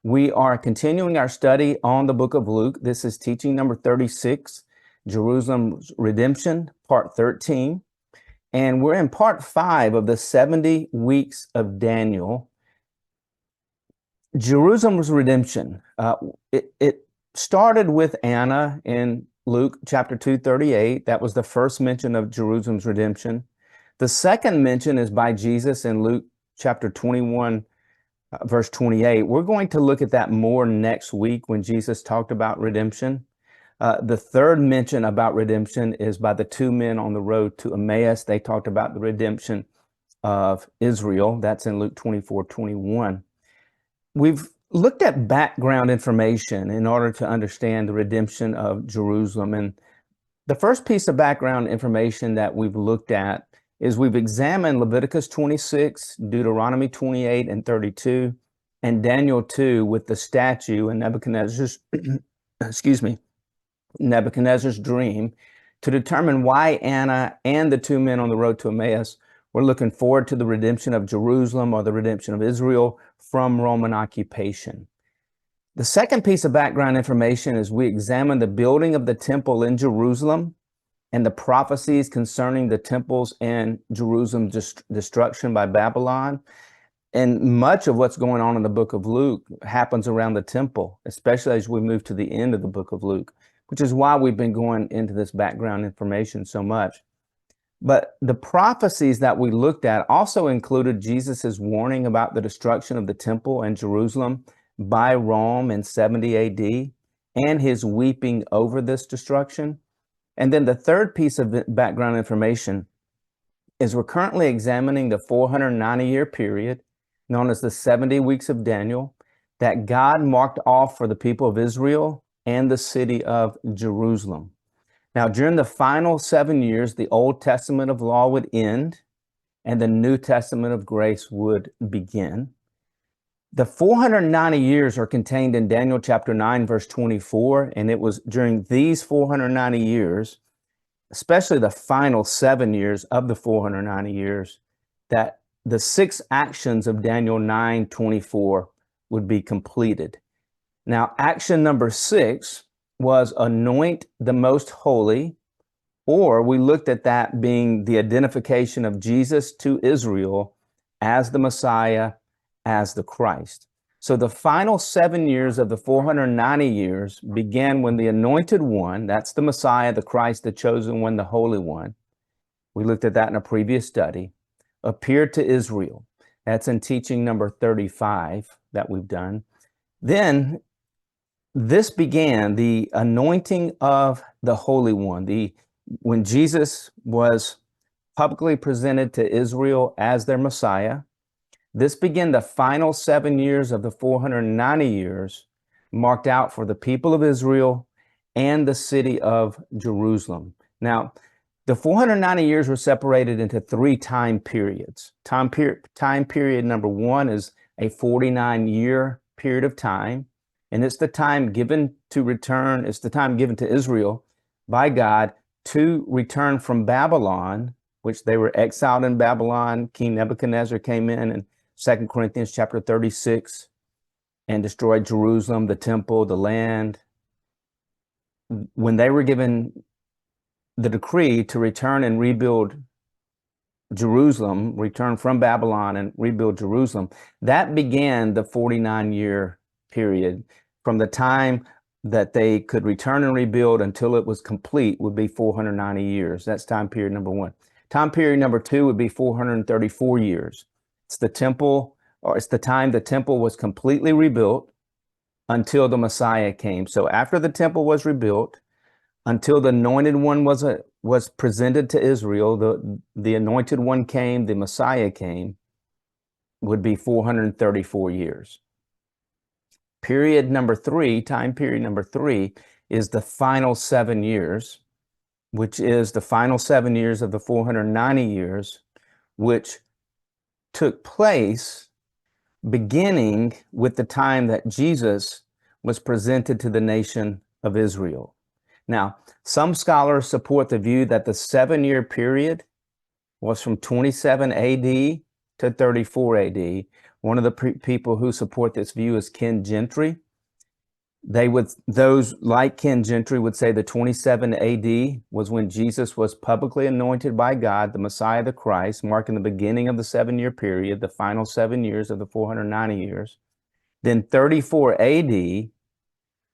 We are continuing our study on the book of Luke. This is teaching number 36, Jerusalem's Redemption, part 13. And we're in part 5 of the 70 weeks of Daniel. Jerusalem's redemption. It started with Anna in Luke chapter 2:38. That was the first mention of Jerusalem's redemption. The second mention is by Jesus in Luke chapter 21, verse 28. We're going to look at that more next week when Jesus talked about redemption. The third mention about redemption is by the two men on the road to Emmaus. They talked about the redemption of Israel. That's in Luke 24:21. We've looked at background information in order to understand the redemption of Jerusalem. And the first piece of background information that we've looked at is we've examined Leviticus 26, Deuteronomy 28 and 32, and Daniel 2 with the statue and Nebuchadnezzar's, Nebuchadnezzar's dream to determine why Anna and the two men on the road to Emmaus were looking forward to the redemption of Jerusalem or the redemption of Israel from Roman occupation. The second piece of background information is we examine the building of the temple in Jerusalem and the prophecies concerning the temples and Jerusalem's destruction by Babylon. And much of what's going on in the book of Luke happens around the temple, especially as we move to the end of the book of Luke, which is why we've been going into this background information so much. But the prophecies that we looked at also included Jesus's warning about the destruction of the temple and Jerusalem by Rome in 70 AD and his weeping over this destruction. And then the third piece of background information is we're currently examining the 490-year period known as the 70 weeks of Daniel that God marked off for the people of Israel and the city of Jerusalem. Now, during the final 7 years, the Old Testament of law would end and the New Testament of grace would begin. The 490 years are contained in Daniel chapter 9, verse 24, and it was during these 490 years, especially the final 7 years of the 490 years, that the 6 actions of Daniel 9:24 would be completed. Now, action number 6 was anoint the most holy, or we looked at that being the identification of Jesus to Israel as the Messiah, as the Christ. So the final 7 years of the 490 years began when the anointed one, that's the Messiah, the Christ, the chosen one, the Holy One. We looked at that in a previous study, appeared to Israel. That's in teaching number 35 that we've done. Then this began the anointing of the Holy One. When Jesus was publicly presented to Israel as their Messiah, this began the final 7 years of the 490 years marked out for the people of Israel and the city of Jerusalem. Now, the 490 years were separated into 3 time periods. Time period number 1 is a 49-year period of time. And it's the time given to return, it's the time given to Israel by God to return from Babylon, which they were exiled in Babylon. King Nebuchadnezzar came in 2 Corinthians chapter 36 and destroyed Jerusalem, the temple, the land. When they were given the decree to return and rebuild Jerusalem, return from Babylon and rebuild Jerusalem, that began the 49-year period. From the time that they could return and rebuild until it was complete would be 490 years. That's time period number 1. Time period number 2 would be 434 years. It's the temple, or it's the time the temple was completely rebuilt until the Messiah came. So after the temple was rebuilt, until the anointed one was presented to Israel, the anointed one came, the Messiah came, would be 434 years. Period number 3, time period number 3, is the final 7 years, which is the final 7 years of the 490 years, which took place beginning with the time that Jesus was presented to the nation of Israel. Now, some scholars support the view that the 7-year period was from 27 AD to 34 AD, One of the people who support this view is Ken Gentry. Those like Ken Gentry would say the 27 AD was when Jesus was publicly anointed by God, the Messiah, the Christ, marking the beginning of the 7-year period, the final 7 years of the 490 years. Then 34 AD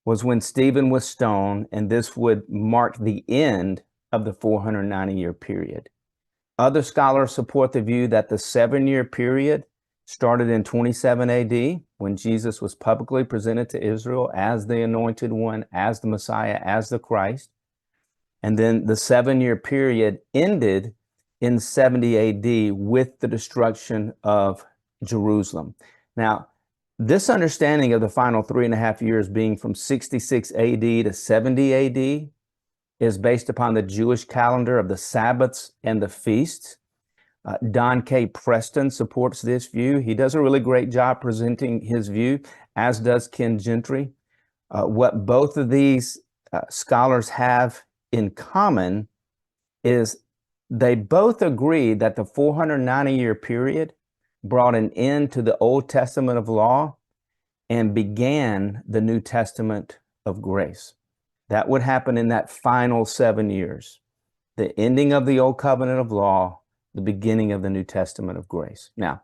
was when Stephen was stoned, and this would mark the end of the 490-year period. Other scholars support the view that the 7-year period started in 27 AD when Jesus was publicly presented to Israel as the anointed one, as the Messiah, as the Christ. And then the 7-year period ended in 70 AD with the destruction of Jerusalem. Now, this understanding of the final 3.5 years being from 66 AD to 70 AD is based upon the Jewish calendar of the Sabbaths and the feasts. Don K. Preston supports this view. He does a really great job presenting his view, as does Ken Gentry. What both of these scholars have in common is they both agree that the 490-year period brought an end to the Old Testament of law and began the New Testament of grace. That would happen in that final 7 years, the ending of the Old Covenant of law, the beginning of the New Testament of grace. Now,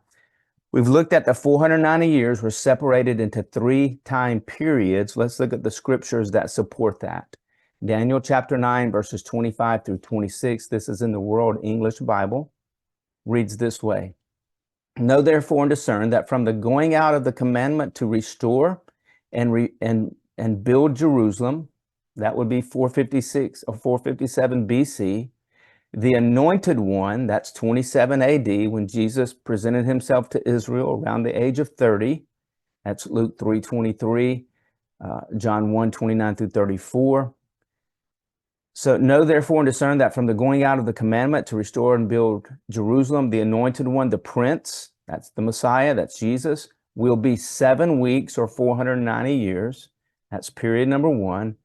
we've looked at the 490 years were separated into 3 time periods. Let's look at the scriptures that support that. Daniel chapter 9, verses 25 through 26. This is in the World English Bible. Reads this way. Know therefore and discern that from the going out of the commandment to restore and build Jerusalem, that would be 456 or 457 BC, the anointed one, that's 27 AD, when Jesus presented himself to Israel around the age of 30. That's Luke 3:23, John 1:29 through 34. So know therefore and discern that from the going out of the commandment to restore and build Jerusalem, the anointed one, the prince, that's the Messiah, that's Jesus, will be 7 weeks or 490 years. That's period number 1.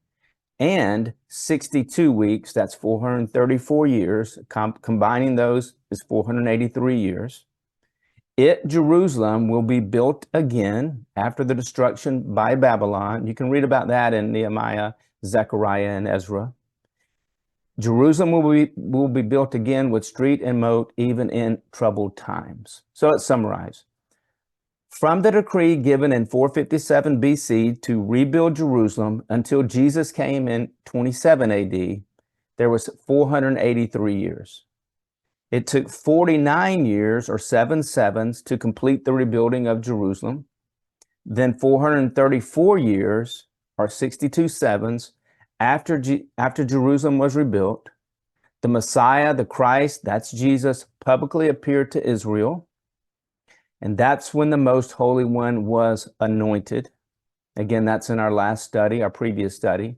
And 62 weeks, that's 434 years. Combining those is 483 years. Jerusalem, will be built again after the destruction by Babylon. You can read about that in Nehemiah, Zechariah, and Ezra. Jerusalem will be built again with street and moat, even in troubled times. So let's summarize. From the decree given in 457 BC to rebuild Jerusalem until Jesus came in 27 AD, there was 483 years. It took 49 years or 7 sevens to complete the rebuilding of Jerusalem. Then 434 years or 62 sevens after Jerusalem was rebuilt. The Messiah, the Christ, that's Jesus, publicly appeared to Israel. And that's when the Most Holy One was anointed. Again, that's in our last study, our previous study.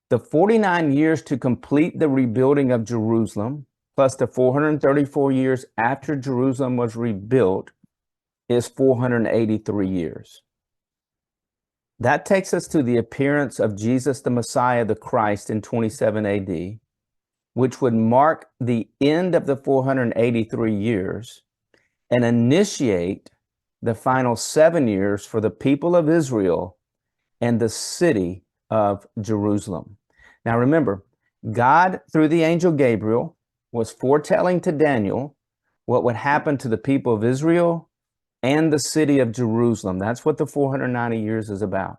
The 49 years to complete the rebuilding of Jerusalem, plus the 434 years after Jerusalem was rebuilt, is 483 years. That takes us to the appearance of Jesus, the Messiah, the Christ, in 27 AD, which would mark the end of the 483 years and initiate the final 7 years for the people of Israel and the city of Jerusalem. Now remember, God, through the angel Gabriel, was foretelling to Daniel what would happen to the people of Israel and the city of Jerusalem. That's what the 490 years is about.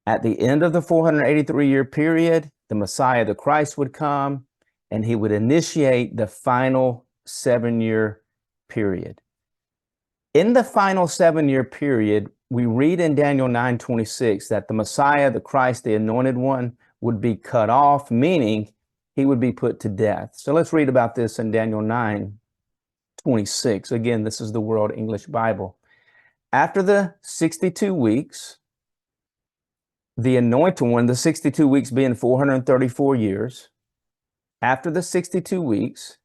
At the end of the 483-year period, the Messiah, the Christ, would come, and he would initiate the final 7-year period. In the final 7-year period, we read in Daniel 9:26 that the Messiah, the Christ, the anointed one, would be cut off, meaning he would be put to death. So let's read about this in Daniel 9:26. Again, this is the World English Bible. After the 62 weeks, the anointed one, the 62 weeks being 434 years, after the 62 weeks,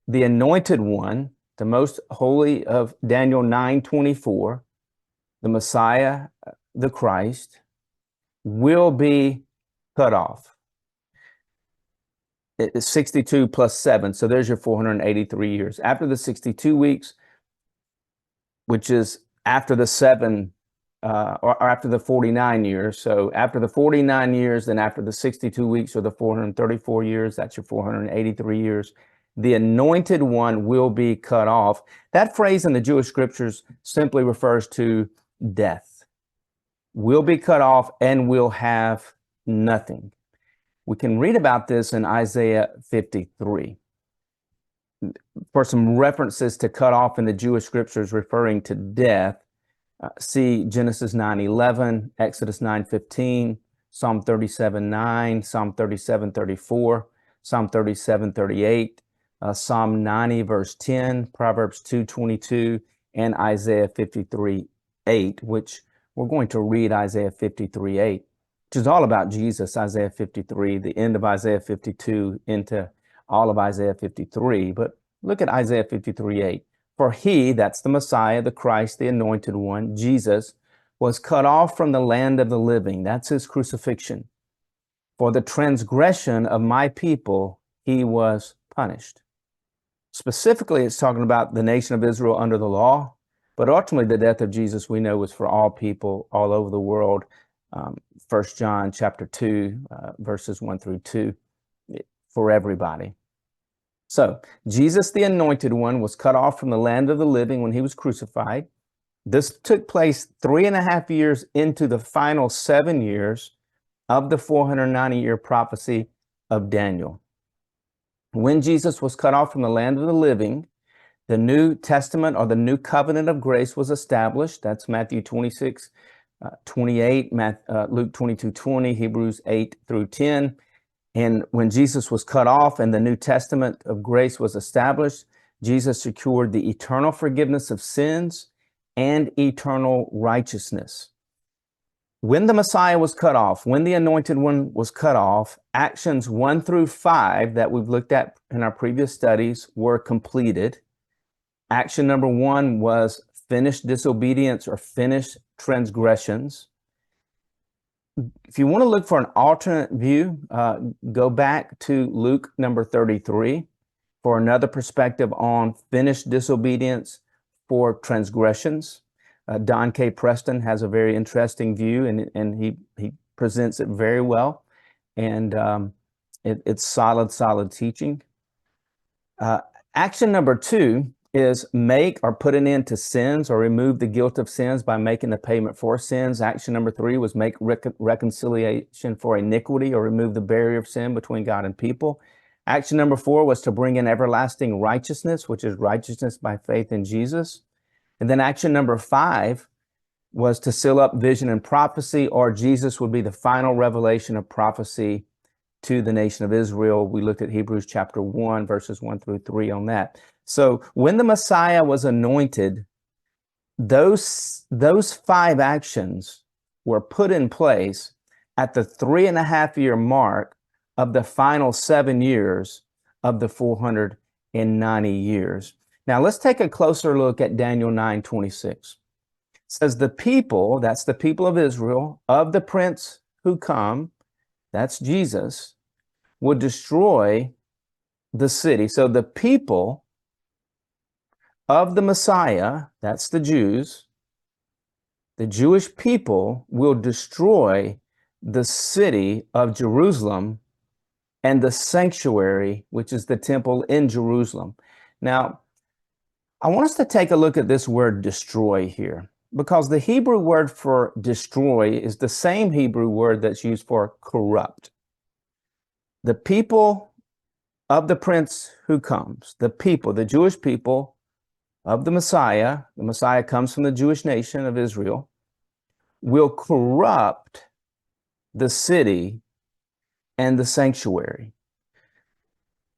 the anointed one, the most holy of Daniel 9:24, the Messiah, the Christ, will be cut off. It's 62 plus 7, so there's your 483 years. After the 62 weeks, which is after the or after the 49 years. So after the 49 years, then after the 62 weeks or the 434 years, that's your 483 years, the anointed one will be cut off. That phrase in the Jewish scriptures simply refers to death. Will be cut off and will have nothing. We can read about this in Isaiah 53. For some references to cut off in the Jewish scriptures referring to death, see Genesis 9:11, Exodus 9:15, Psalm 37:9, Psalm 37:34, Psalm 37:38, Psalm 90 verse 10, Proverbs 2:22, and Isaiah 53:8, which we're going to read Isaiah 53:8, which is all about Jesus, Isaiah 53, the end of Isaiah 52 into all of Isaiah 53. But look at Isaiah 53:8. For he, that's the Messiah, the Christ, the anointed one, Jesus, was cut off from the land of the living. That's his crucifixion. For the transgression of my people, he was punished. Specifically, it's talking about the nation of Israel under the law, but ultimately the death of Jesus we know was for all people all over the world. 1 John chapter 2, verses 1 through 2, for everybody. So Jesus, the anointed one, was cut off from the land of the living when he was crucified. This took place 3.5 years into the final 7 years of the 490-year prophecy of Daniel. When Jesus was cut off from the land of the living, the New Testament or the New Covenant of Grace was established. That's Matthew 26, 28, Luke 22:20, Hebrews 8 through 10. And when Jesus was cut off and the New Testament of grace was established, Jesus secured the eternal forgiveness of sins and eternal righteousness. When the Messiah was cut off, when the anointed one was cut off, actions 1 through 5 that we've looked at in our previous studies were completed. Action number 1 was finished disobedience or finished transgressions. If you want to look for an alternate view, go back to Luke number 33 for another perspective on finished disobedience for transgressions. Don K. Preston has a very interesting view, and he presents it very well. And it's solid teaching. Action number 2 is make or put an end to sins or remove the guilt of sins by making the payment for sins. Action number 3 was make reconciliation for iniquity or remove the barrier of sin between God and people. Action number 4 was to bring in everlasting righteousness, which is righteousness by faith in Jesus. And then action number 5 was to seal up vision and prophecy, or Jesus would be the final revelation of prophecy to the nation of Israel. We looked at Hebrews chapter 1, verses 1 through 3 on that. So when the Messiah was anointed, those 5 actions were put in place at the 3.5-year mark of the final 7 years of the 490 years. Now let's take a closer look at Daniel 9:26. It says, the people, that's the people of Israel, of the prince who come, that's Jesus, would destroy the city. So the people of the Messiah, that's the Jews, the Jewish people will destroy the city of Jerusalem and the sanctuary, which is the temple in Jerusalem. Now, I want us to take a look at this word destroy here, because the Hebrew word for destroy is the same Hebrew word that's used for corrupt. The people of the prince who comes, the people, the Jewish people of the Messiah comes from the Jewish nation of Israel, will corrupt the city and the sanctuary.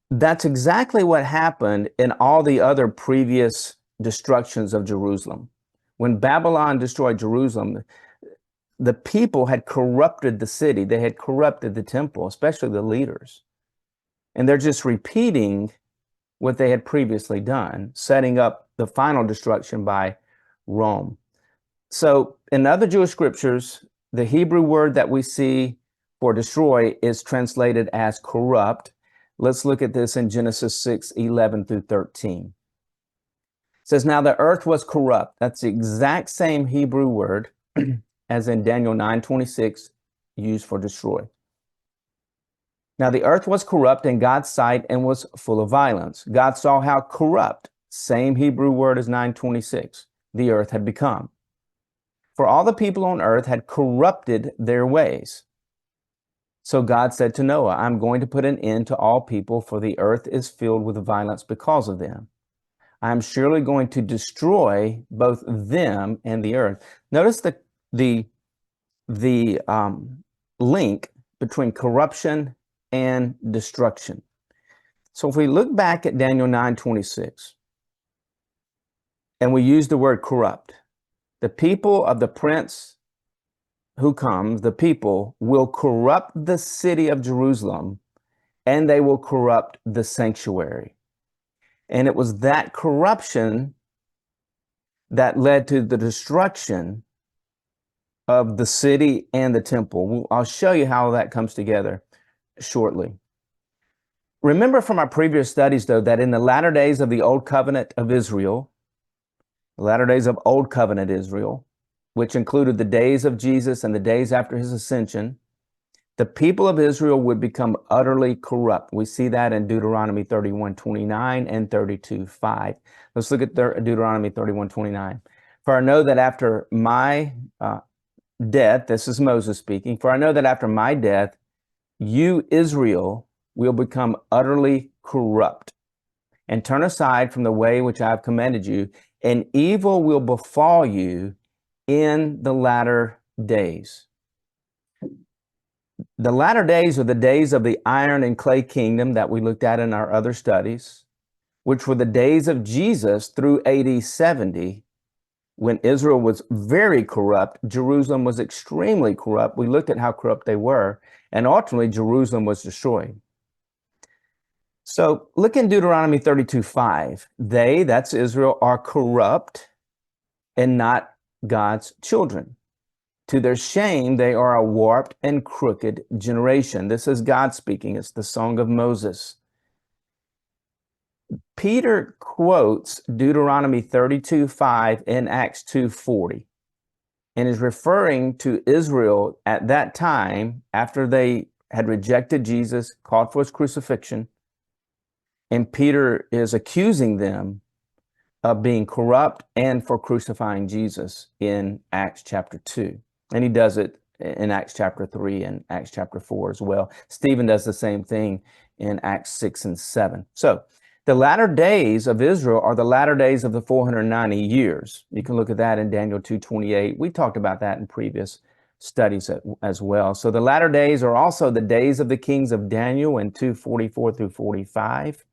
That's exactly what happened in all the other previous destructions of Jerusalem. When Babylon destroyed Jerusalem, the people had corrupted the city. They had corrupted the temple, especially the leaders. And they're just repeating what they had previously done, setting up the final destruction by Rome. So in other Jewish scriptures, the Hebrew word that we see for destroy is translated as corrupt. Let's look at this in Genesis 6:11 through 13. It says, now the earth was corrupt. That's the exact same Hebrew word as in Daniel 9:26, used for destroy. Now the earth was corrupt in God's sight and was full of violence. God saw how corrupt, same Hebrew word as 9:26, the earth had become. For all the people on earth had corrupted their ways. So God said to Noah, I'm going to put an end to all people, for the earth is filled with violence because of them. I'm surely going to destroy both them and the earth. Notice the link between corruption and destruction. So if we look back at Daniel 9:26, and we use the word corrupt, the people of the prince who comes, the people will corrupt the city of Jerusalem, and they will corrupt the sanctuary. And it was that corruption that led to the destruction of the city and the temple. I'll show you how that comes together shortly. Remember from our previous studies, though, that in the latter days of the Old Covenant of Israel, the latter days of Old Covenant Israel, which included the days of Jesus and the days after his ascension, the people of Israel would become utterly corrupt. We see that in Deuteronomy 31:29 and 32:5. Let's look at Deuteronomy 31:29. For I know that after my death, this is Moses speaking, for I know that after my death, you, Israel, will become utterly corrupt and turn aside from the way which I have commanded you, and evil will befall you in the latter days. The latter days are the days of the iron and clay kingdom that we looked at in our other studies, which were the days of Jesus through AD 70, when Israel was very corrupt. Jerusalem was extremely corrupt. We looked at how corrupt they were, and ultimately Jerusalem was destroyed. So look in Deuteronomy 32:5. They, that's Israel, are corrupt and not God's children. To their shame, they are a warped and crooked generation. This is God speaking. It's the Song of Moses. Peter quotes Deuteronomy 32:5 in Acts 2:40 and is referring to Israel at that time after they had rejected Jesus, called for his crucifixion. And Peter is accusing them of being corrupt and for crucifying Jesus in Acts chapter 2. And he does it in Acts chapter 3 and Acts chapter 4 as well. Stephen does the same thing in Acts 6 and 7. So the latter days of Israel are the latter days of the 490 years. You can look at that in Daniel 2:28. We talked about that in previous studies as well. So the latter days are also the days of the kings of Daniel in 2:44 through 45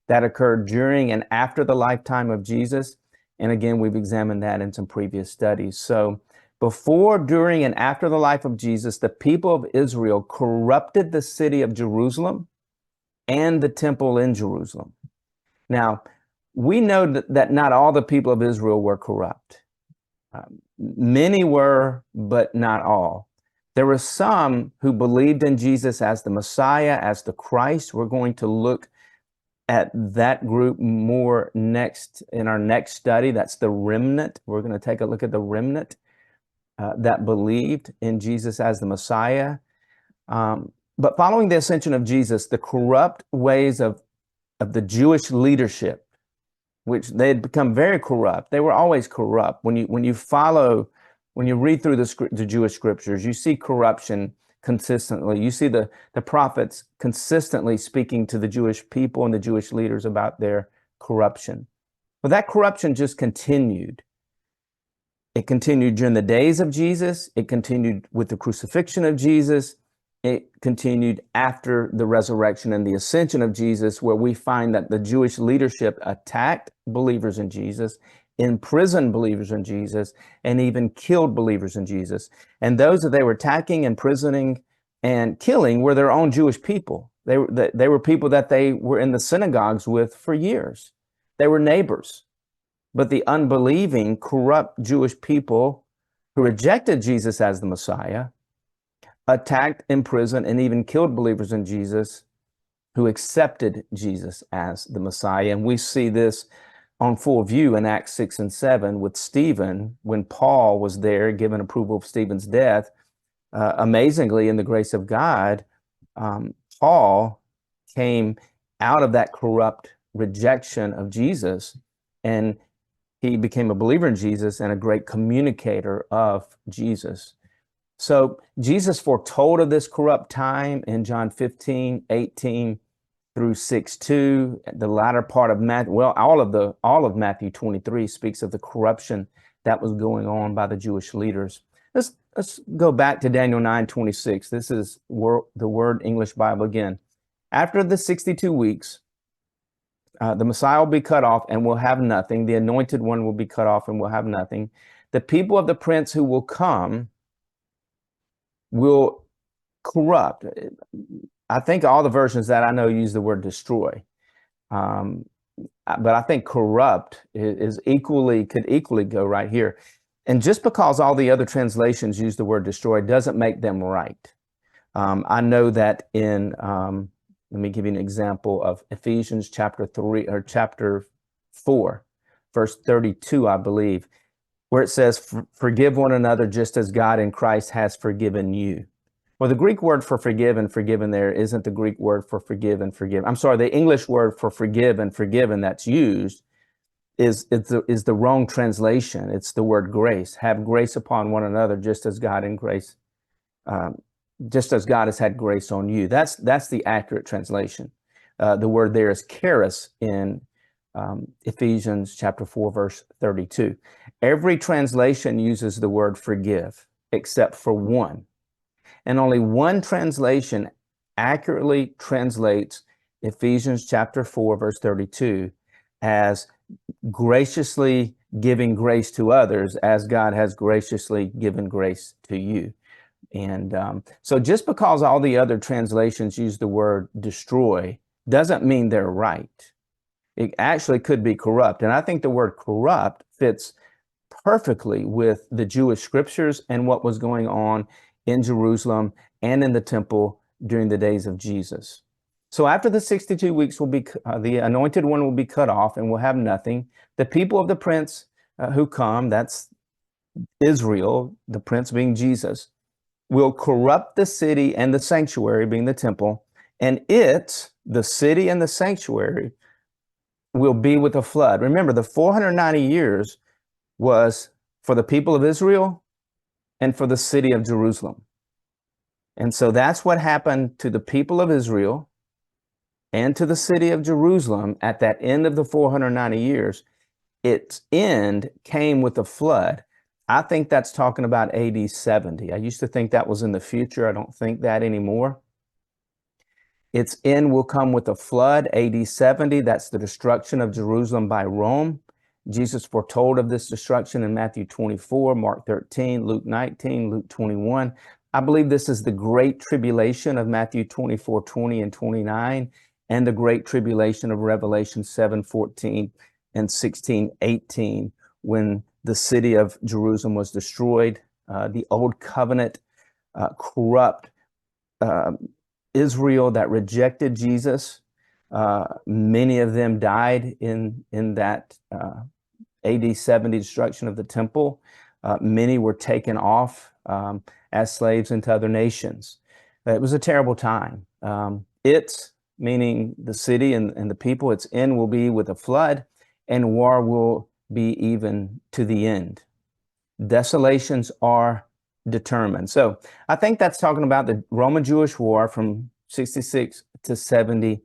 that occurred during and after the lifetime of Jesus. And again, we've examined that in some previous studies. So before, during, and after the life of Jesus, the people of Israel corrupted the city of Jerusalem and the temple in Jerusalem. Now, we know that not all the people of Israel were corrupt. Many were, but not all. There were some who believed in Jesus as the Messiah, as the Christ. We're going to look at that group more next in our next study. That's the remnant. We're going to take a look at the remnant that believed in Jesus as the Messiah. But following the ascension of Jesus, the corrupt ways of the Jewish leadership, which they had become very corrupt. They were always corrupt. When you read through the Jewish scriptures, you see corruption consistently. You see the prophets consistently speaking to the Jewish people and the Jewish leaders about their corruption. But that corruption just continued. It continued during the days of Jesus. It continued with the crucifixion of Jesus. It continued after the resurrection and the ascension of Jesus, where we find that the Jewish leadership attacked believers in Jesus, imprisoned believers in Jesus, and even killed believers in Jesus. And those that they were attacking, imprisoning, and killing were their own Jewish people. They were people that they were in the synagogues with for years. They were neighbors. But the unbelieving, corrupt Jewish people who rejected Jesus as the Messiah attacked, imprisoned, and even killed believers in Jesus who accepted Jesus as the Messiah. And we see this on full view in Acts 6 and 7 with Stephen, when Paul was there giving approval of Stephen's death. Amazingly, in the grace of God, Paul came out of that corrupt rejection of Jesus, and he became a believer in Jesus and a great communicator of Jesus. So Jesus foretold of this corrupt time in John 15:18 through 6:2. The latter part of Matthew, well, all of Matthew 23 speaks of the corruption that was going on by the Jewish leaders. Let's go back to Daniel 9:26. This is the Word English Bible again. After the 62 weeks, the Messiah will be cut off and will have nothing. The anointed one will be cut off and will have nothing. The people of the prince who will come will corrupt. I think all the versions that I know use the word destroy. But I think corrupt could equally go right here. And just because all the other translations use the word destroy doesn't make them right. I know that in, let me give you an example of Ephesians chapter 3 or chapter 4, verse 32, I believe, where it says, forgive one another just as God in Christ has forgiven you. Well, the Greek word for forgive and forgiven there isn't the Greek word for forgive and forgive. I'm sorry, the English word for forgive and forgiven that's used is the wrong translation. It's the word grace. Have grace upon one another just as God in grace, just as God has had grace on you. That's the accurate translation. The word there is charis in Ephesians chapter 4, verse 32. Every translation uses the word forgive except for one. And only one translation accurately translates Ephesians chapter 4, verse 32 as graciously giving grace to others as God has graciously given grace to you. And so just because all the other translations use the word destroy doesn't mean they're right. It actually could be corrupt. And I think the word corrupt fits perfectly with the Jewish scriptures and what was going on in Jerusalem and in the temple during the days of Jesus. So after the 62 weeks will be, the anointed one will be cut off and will have nothing. The people of the prince who come, that's Israel, the prince being Jesus, will corrupt the city and the sanctuary being the temple, and the city and the sanctuary, will be with a flood. Remember, the 490 years was for the people of Israel and for the city of Jerusalem. And so that's what happened to the people of Israel and to the city of Jerusalem at that end of the 490 years. Its end came with a flood. I think that's talking about AD 70. I used to think that was in the future. I don't think that anymore. Its end will come with a flood, AD 70. That's the destruction of Jerusalem by Rome. Jesus foretold of this destruction in Matthew 24, Mark 13, Luke 19, Luke 21. I believe this is the great tribulation of Matthew 24, 20 and 29, and the great tribulation of Revelation 7, 14 and 16, 18, when the city of Jerusalem was destroyed. The old covenant, corrupt Israel that rejected Jesus, many of them died in that AD 70 destruction of the temple. Many were taken off as slaves into other nations. It was a terrible time. Meaning the city and the people, its end will be with a flood, and war will be even to the end. Desolations are determined. So I think that's talking about the Roman-Jewish War from 66 to 70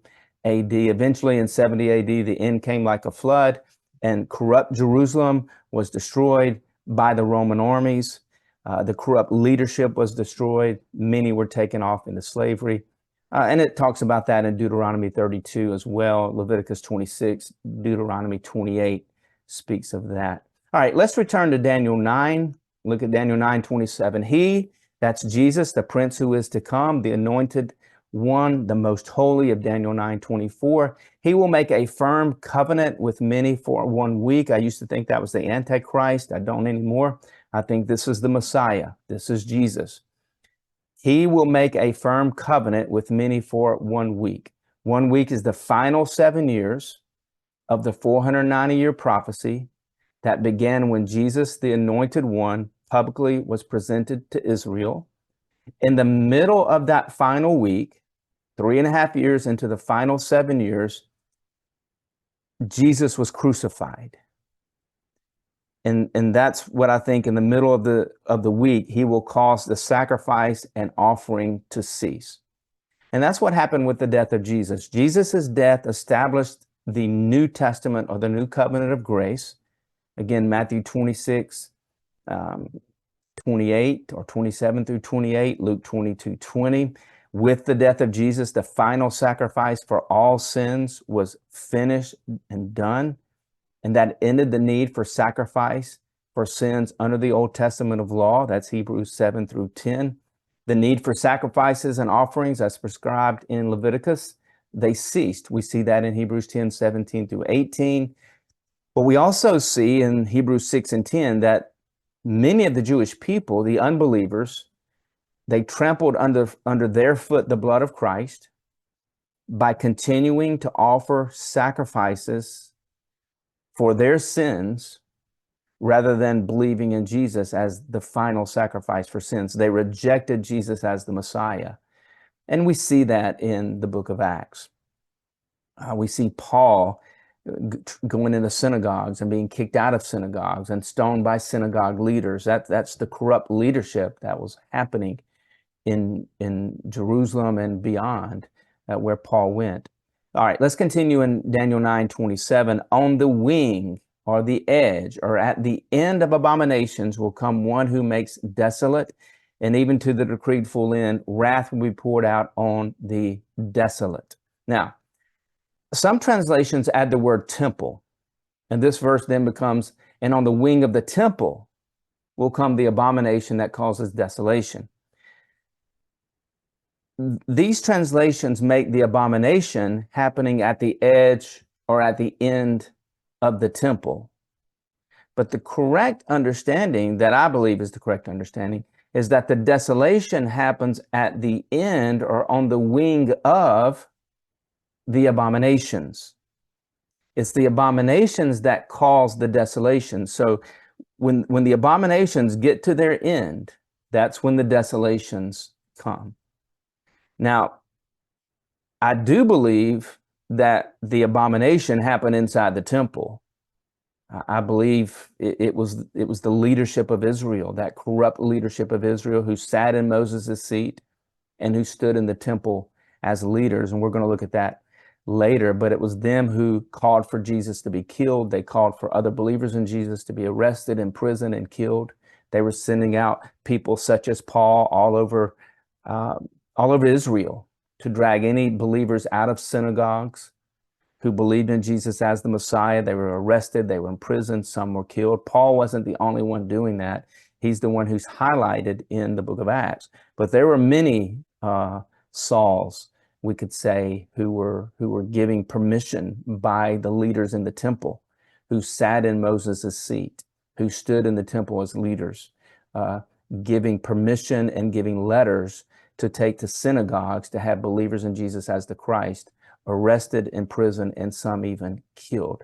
AD. Eventually in 70 AD, the end came like a flood, and corrupt Jerusalem was destroyed by the Roman armies. The corrupt leadership was destroyed. Many were taken off into slavery. And it talks about that in Deuteronomy 32 as well. Leviticus 26, Deuteronomy 28 speaks of that. All right, let's return to Daniel 9. Look at Daniel 9:27. He, that's Jesus, the prince who is to come, the anointed one, the most holy of Daniel 9:24. He will make a firm covenant with many for 1 week. I used to think that was the Antichrist. I don't anymore. I think this is the Messiah. This is Jesus. He will make a firm covenant with many for 1 week. 1 week is the final 7 years. of the 490-year prophecy that began when Jesus, the Anointed One, publicly was presented to Israel. In the middle of that final week, 3.5 years into the final 7 years, Jesus was crucified. And that's what I think in the middle of the week, he will cause the sacrifice and offering to cease. And that's what happened with the death of Jesus. Jesus' death established the New Testament or the New Covenant of grace. Again, Matthew 26, 28 or 27 through 28, Luke 22:20. With the death of Jesus, the final sacrifice for all sins was finished and done. And that ended the need for sacrifice for sins under the Old Testament of law. That's Hebrews 7 through 10. The need for sacrifices and offerings as prescribed in Leviticus, they ceased. We see that in Hebrews 10, 17 through 18. But we also see in Hebrews 6 and 10 that many of the Jewish people, the unbelievers, they trampled under their foot the blood of Christ by continuing to offer sacrifices for their sins rather than believing in Jesus as the final sacrifice for sins. They rejected Jesus as the Messiah. And we see that in the book of Acts. We see Paul going into synagogues and being kicked out of synagogues and stoned by synagogue leaders. That's the corrupt leadership that was happening in Jerusalem and beyond, where Paul went. All right, let's continue in Daniel 9:27. On the wing or the edge or at the end of abominations will come one who makes desolate, and even to the decreed full end, wrath will be poured out on the desolate. Now, some translations add the word temple, and this verse then becomes, and on the wing of the temple will come the abomination that causes desolation. These translations make the abomination happening at the edge or at the end of the temple. But the correct understanding, that I believe is the correct understanding, is that the desolation happens at the end or on the wing of the abominations. It's the abominations that cause the desolation. So when the abominations get to their end, that's when the desolations come. Now, I do believe that the abomination happened inside the temple. I believe it was the leadership of Israel, that corrupt leadership of Israel, who sat in Moses' seat and who stood in the temple as leaders. And we're going to look at that later. But it was them who called for Jesus to be killed. They called for other believers in Jesus to be arrested, imprisoned, and killed. They were sending out people such as Paul all over Israel to drag any believers out of synagogues who believed in Jesus as the Messiah. They were arrested, they were imprisoned, some were killed. Paul wasn't the only one doing that. He's the one who's highlighted in the book of Acts. But there were many Sauls, we could say, who were giving permission by the leaders in the temple, who sat in Moses' seat, who stood in the temple as leaders, giving permission and giving letters to take to synagogues to have believers in Jesus as the Christ arrested, imprisoned, and some even killed.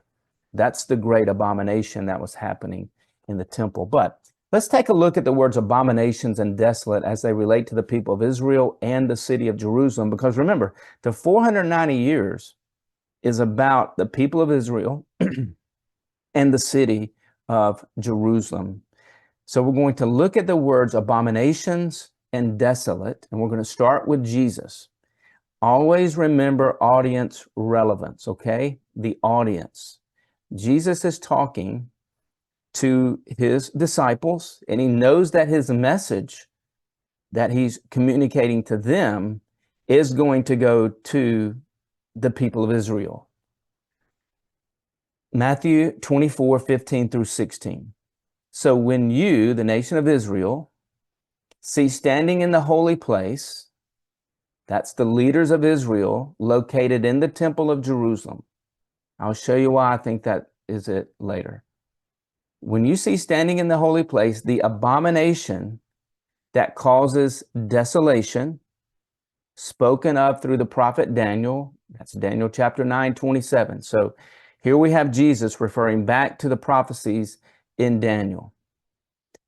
That's the great abomination that was happening in the temple. But let's take a look at the words abominations and desolate as they relate to the people of Israel and the city of Jerusalem. Because remember, the 490 years is about the people of Israel and the city of Jerusalem. So we're going to look at the words abominations and desolate, and we're going to start with Jesus. Always remember audience relevance, okay? The audience. Jesus is talking to his disciples, and he knows that his message that he's communicating to them is going to go to the people of Israel. Matthew 24:15 through 16. So when you, the nation of Israel, see standing in the holy place, that's the leaders of Israel located in the temple of Jerusalem. I'll show you why I think that is it later. When you see standing in the holy place, the abomination that causes desolation, spoken of through the prophet Daniel, that's Daniel chapter 9:27. So Here we have Jesus referring back to the prophecies in Daniel.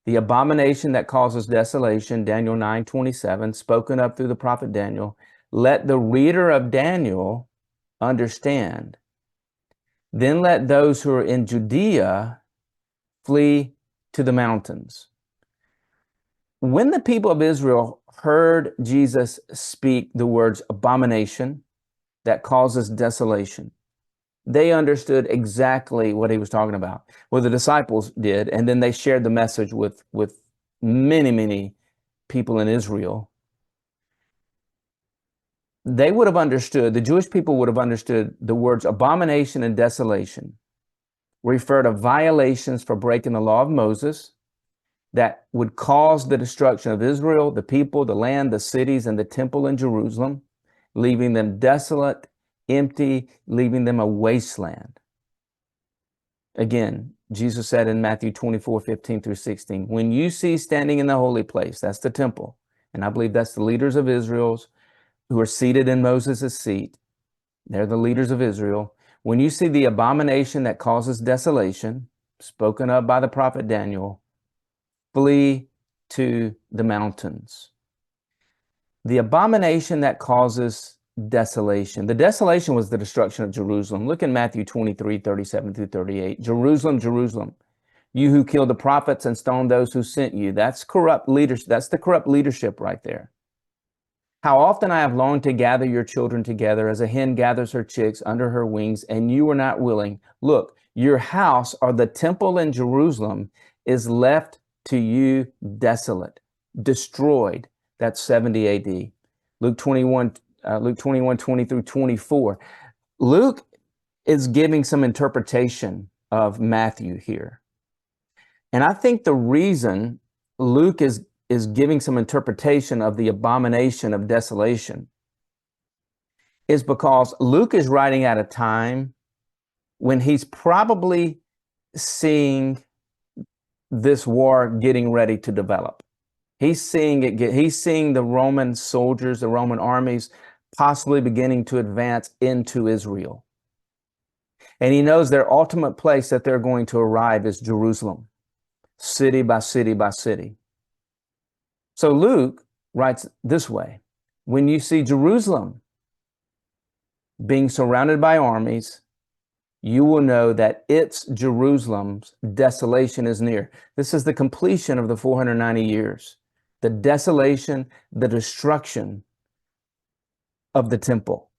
The abomination that causes desolation, Daniel 9:27, spoken of through the prophet Daniel, let the reader of Daniel understand. Then let those who are in Judea flee to the mountains. When the people of Israel heard Jesus speak the words abomination that causes desolation, they understood exactly what he was talking about. Well, the disciples did, and then they shared the message with many people in Israel. They would have understood, the Jewish people would have understood the words abomination and desolation refer to violations for breaking the law of Moses that would cause the destruction of Israel, the people, the land, the cities, and the temple in Jerusalem, leaving them desolate, empty, leaving them a wasteland. Again, Jesus said in Matthew 24:15-16, when you see standing in the holy place, that's the temple, and I believe that's the leaders of Israel's who are seated in Moses' seat. They're the leaders of Israel. When you see the abomination that causes desolation, spoken of by the prophet Daniel, flee to the mountains. The abomination that causes desolation. The desolation was the destruction of Jerusalem. Look in Matthew 23:37-38. Jerusalem, Jerusalem, you who killed the prophets and stoned those who sent you. That's corrupt leadership. That's the corrupt leadership right there. How often I have longed to gather your children together as a hen gathers her chicks under her wings, and you were not willing. Look, your house, or the temple in Jerusalem, is left to you desolate, destroyed. That's 70 AD. Luke 21:20-24. Luke is giving some interpretation of Matthew here. And I think the reason Luke is giving some interpretation of the abomination of desolation is because Luke is writing at a time when he's probably seeing this war getting ready to develop. He's seeing the Roman soldiers, the Roman armies possibly beginning to advance into Israel. And he knows their ultimate place that they're going to arrive is Jerusalem, city by city by city. So Luke writes this way: when you see Jerusalem being surrounded by armies, you will know that its Jerusalem's desolation is near. This is the completion of the 490 years, the desolation, the destruction of the temple.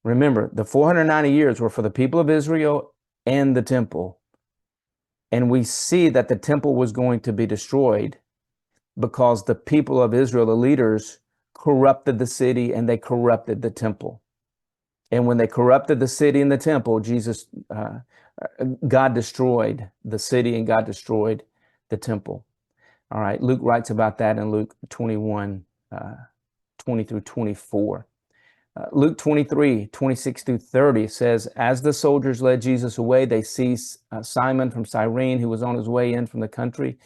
Remember, the 490 years were for the people of Israel and the temple. And we see that the temple was going to be destroyed because the people of Israel, the leaders, corrupted the city and they corrupted the temple. And when they corrupted the city and the temple, God destroyed the city and God destroyed the temple. All right, Luke writes about that in Luke 21:20-24. Luke 23:26-30 says, as the soldiers led Jesus away, they seized Simon from Cyrene, who was on his way in from the country,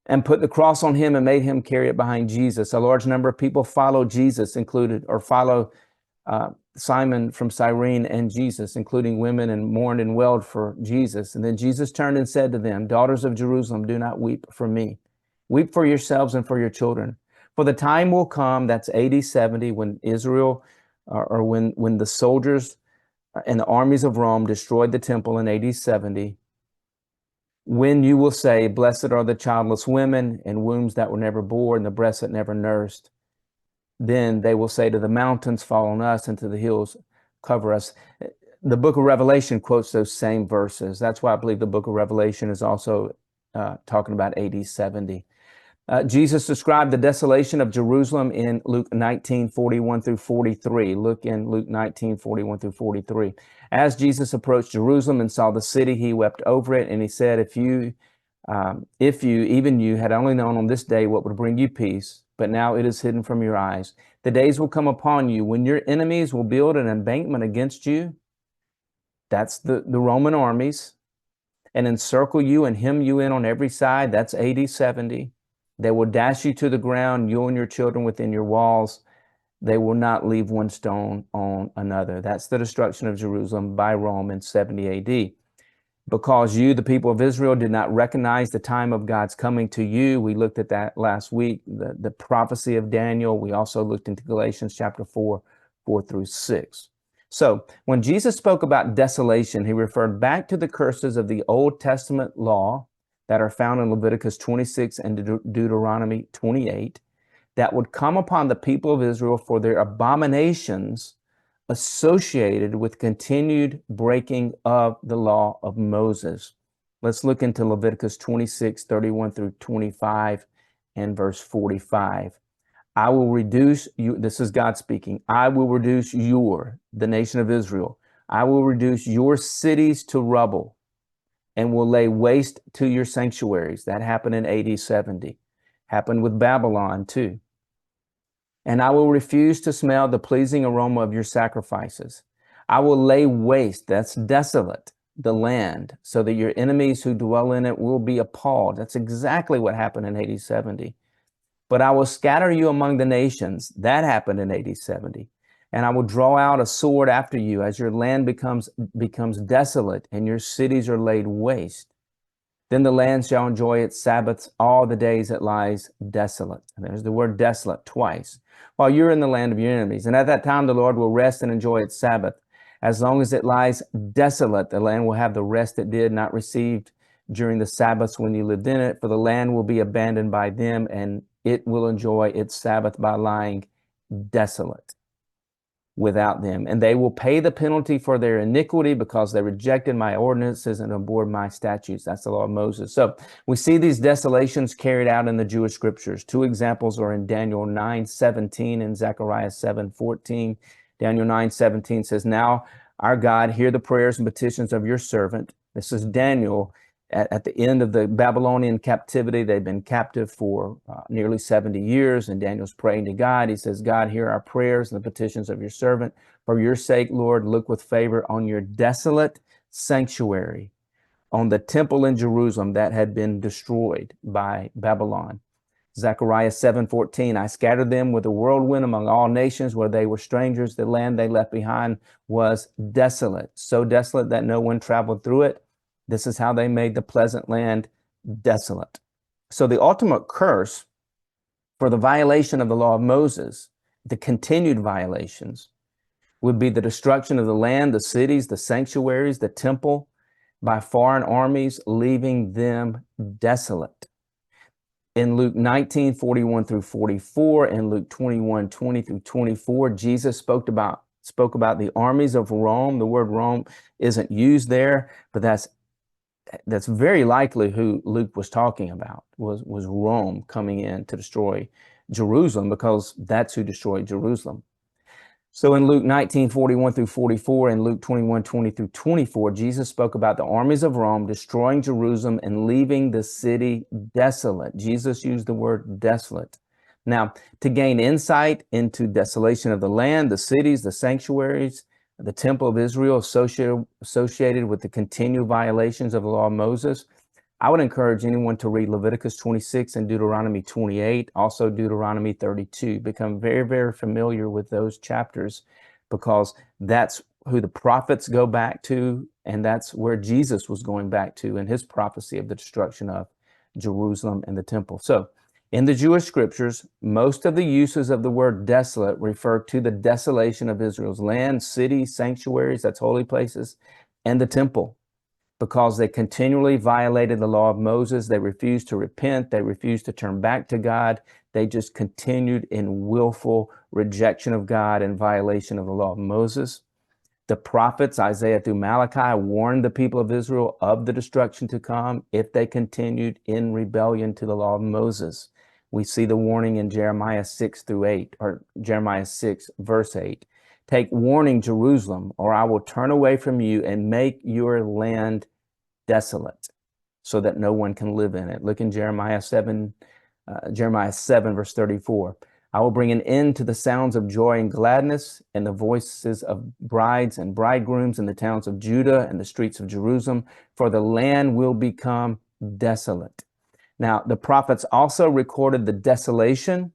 and put the cross on him and made him carry it behind Jesus. A large number of people followed Jesus, follow Simon from Cyrene and Jesus, including women, and mourned and wailed for Jesus. And then Jesus turned and said to them, daughters of Jerusalem, do not weep for me. Weep for yourselves and for your children. For the time will come, that's AD 70, when Israel, or when the soldiers and the armies of Rome destroyed the temple in AD 70, when you will say, blessed are the childless women and wombs that were never bore and the breasts that never nursed. Then they will say to the mountains, fall on us, and to the hills, cover us. The book of Revelation quotes those same verses. That's why I believe the book of Revelation is also talking about AD 70. Jesus described the desolation of Jerusalem in Luke 19:41-43. Look in Luke 19:41-43. As Jesus approached Jerusalem and saw the city, he wept over it, and he said, if you, even you, had only known on this day what would bring you peace, but now it is hidden from your eyes. The days will come upon you when your enemies will build an embankment against you. That's the Roman armies, and encircle you and hem you in on every side. That's AD 70. They will dash you to the ground, you and your children within your walls. They will not leave one stone on another. That's the destruction of Jerusalem by Rome in 70 AD. Because you, the people of Israel, did not recognize the time of God's coming to you. We looked at that last week, the prophecy of Daniel. We also looked into Galatians chapter 4, 4 through 6. So when Jesus spoke about desolation, he referred back to the curses of the Old Testament law that are found in Leviticus 26 and Deuteronomy 28 that would come upon the people of Israel for their abominations associated with continued breaking of the law of Moses. Let's look into Leviticus 26, 31 through 25 and verse 45. I will reduce you, this is God speaking, I will reduce the nation of Israel, I will reduce your cities to rubble and will lay waste to your sanctuaries. That happened in AD 70. Happened with Babylon too. And I will refuse to smell the pleasing aroma of your sacrifices. I will lay waste, that's desolate, the land, so that your enemies who dwell in it will be appalled. That's exactly what happened in AD 70. But I will scatter you among the nations. That happened in AD 70. And I will draw out a sword after you as your land becomes desolate and your cities are laid waste. Then the land shall enjoy its Sabbaths all the days it lies desolate. And there's the word desolate twice. While you're in the land of your enemies. And at that time, the Lord will rest and enjoy its Sabbath. As long as it lies desolate, the land will have the rest it did not receive during the Sabbaths when you lived in it. For the land will be abandoned by them, and it will enjoy its Sabbath by lying desolate without them. And they will pay the penalty for their iniquity because they rejected my ordinances and abhorred my statutes. That's the law of Moses. So we see these desolations carried out in the Jewish scriptures. Two examples are in Daniel 9:17 and Zechariah 7:14. Daniel 9:17 says, now our God, hear the prayers and petitions of your servant. This is Daniel at the end of the Babylonian captivity. They've been captive for nearly 70 years, and Daniel's praying to God. He says, God, hear our prayers and the petitions of your servant. For your sake, Lord, look with favor on your desolate sanctuary, on the temple in Jerusalem that had been destroyed by Babylon. Zechariah 7:14, I scattered them with a whirlwind among all nations where they were strangers. The land they left behind was desolate, so desolate that no one traveled through it. This is how they made the pleasant land desolate. So the ultimate curse for the violation of the law of Moses, the continued violations, would be the destruction of the land, the cities, the sanctuaries, the temple by foreign armies, leaving them desolate. In Luke 19:41 through 44, and Luke 21:20 through 24, Jesus spoke about the armies of Rome. The word Rome isn't used there, but that's very likely who Luke was talking about, was Rome coming in to destroy Jerusalem, because that's who destroyed Jerusalem. So in Luke 19:41 through 44 and Luke 21:20 through 24, Jesus spoke about the armies of Rome destroying Jerusalem and leaving the city desolate. Jesus used the word desolate. Now, to gain insight into desolation of the land, the cities, the sanctuaries, the temple of Israel associated with the continued violations of the law of Moses, I would encourage anyone to read Leviticus 26 and Deuteronomy 28, also Deuteronomy 32. Become very, very familiar with those chapters, because that's who the prophets go back to, and that's where Jesus was going back to in his prophecy of the destruction of Jerusalem and the temple. So in the Jewish scriptures, most of the uses of the word desolate refer to the desolation of Israel's land, cities, sanctuaries, that's holy places, and the temple, because they continually violated the law of Moses. They refused to repent. They refused to turn back to God. They just continued in willful rejection of God and violation of the law of Moses. The prophets, Isaiah through Malachi, warned the people of Israel of the destruction to come if they continued in rebellion to the law of Moses. We see the warning in Jeremiah 6 through 8, or Jeremiah 6, verse 8. Take warning, Jerusalem, or I will turn away from you and make your land desolate, so that no one can live in it. Look in Jeremiah 7, verse 34. I will bring an end to the sounds of joy and gladness and the voices of brides and bridegrooms in the towns of Judah and the streets of Jerusalem, for the land will become desolate. Now, the prophets also recorded the desolation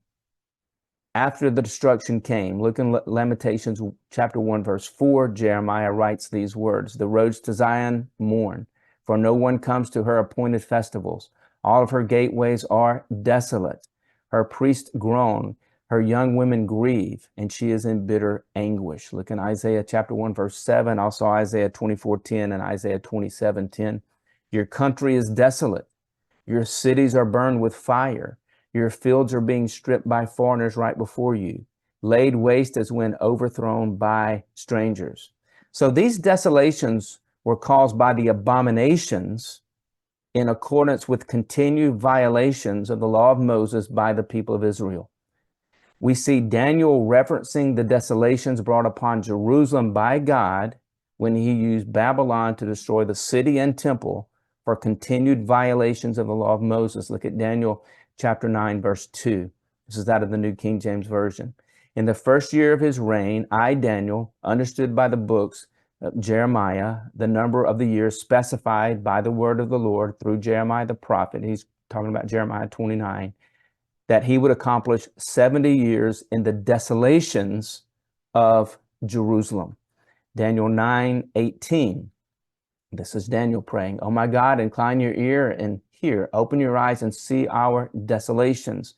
After the destruction came, look in Lamentations chapter 1, verse 4, Jeremiah writes these words: the roads to Zion mourn, for no one comes to her appointed festivals. All of her gateways are desolate. Her priests groan, her young women grieve, and she is in bitter anguish. Look in Isaiah chapter 1, verse 7, also Isaiah 24:10 and Isaiah 27:10. Your country is desolate. Your cities are burned with fire. Your fields are being stripped by foreigners right before you, laid waste as when overthrown by strangers. So these desolations were caused by the abominations in accordance with continued violations of the law of Moses by the people of Israel. We see Daniel referencing the desolations brought upon Jerusalem by God when he used Babylon to destroy the city and temple for continued violations of the law of Moses. Look at Daniel chapter 9, verse 2. This is out of the New King James Version. In the first year of his reign, I, Daniel, understood by the books of Jeremiah the number of the years specified by the word of the Lord through Jeremiah the prophet. He's talking about Jeremiah 29, that he would accomplish 70 years in the desolations of Jerusalem. Daniel 9:18. This is Daniel praying, "Oh my God, incline your ear and hear, open your eyes and see our desolations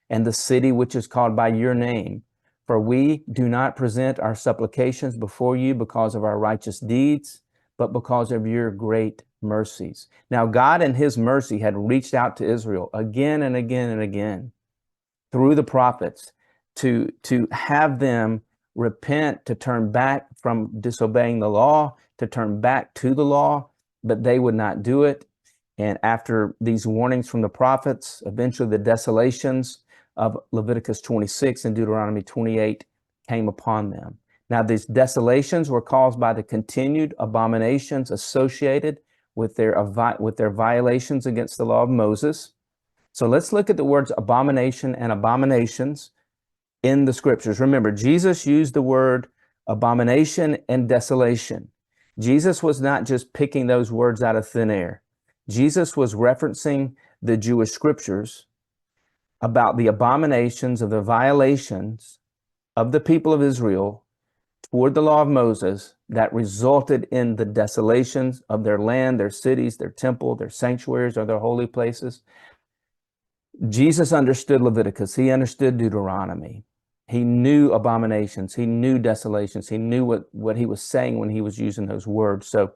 and the city which is called by your name. For we do not present our supplications before you because of our righteous deeds, but because of your great mercies." Now, God in his mercy had reached out to Israel again and again and again through the prophets to have them repent, to turn back from disobeying the law, to turn back to the law, but they would not do it. And after these warnings from the prophets, eventually the desolations of Leviticus 26 and Deuteronomy 28 came upon them. Now, these desolations were caused by the continued abominations associated with their violations against the law of Moses. So let's look at the words abomination and abominations in the scriptures. Remember, Jesus used the word abomination and desolation. Jesus was not just picking those words out of thin air. Jesus was referencing the Jewish scriptures about the abominations of the violations of the people of Israel toward the law of Moses that resulted in the desolations of their land, their cities, their temple, their sanctuaries, or their holy places. Jesus understood Leviticus. He understood Deuteronomy. He knew abominations. He knew desolations. He knew what he was saying when he was using those words. So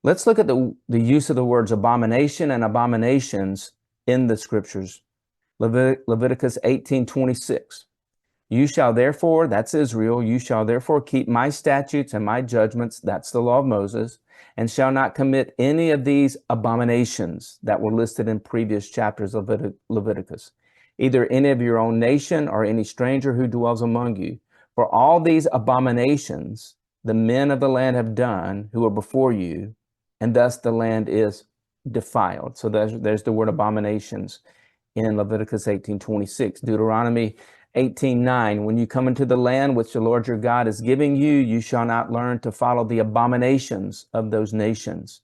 let's look at the use of the words abomination and abominations in the scriptures. Leviticus 18:26. You shall therefore, that's Israel, you shall therefore keep my statutes and my judgments, that's the law of Moses, and shall not commit any of these abominations that were listed in previous chapters of Leviticus, either any of your own nation or any stranger who dwells among you. For all these abominations the men of the land have done who are before you, and thus the land is defiled. So there's the word abominations in Leviticus 18:26. Deuteronomy 18:9, when you come into the land which the Lord your God is giving you, you shall not learn to follow the abominations of those nations.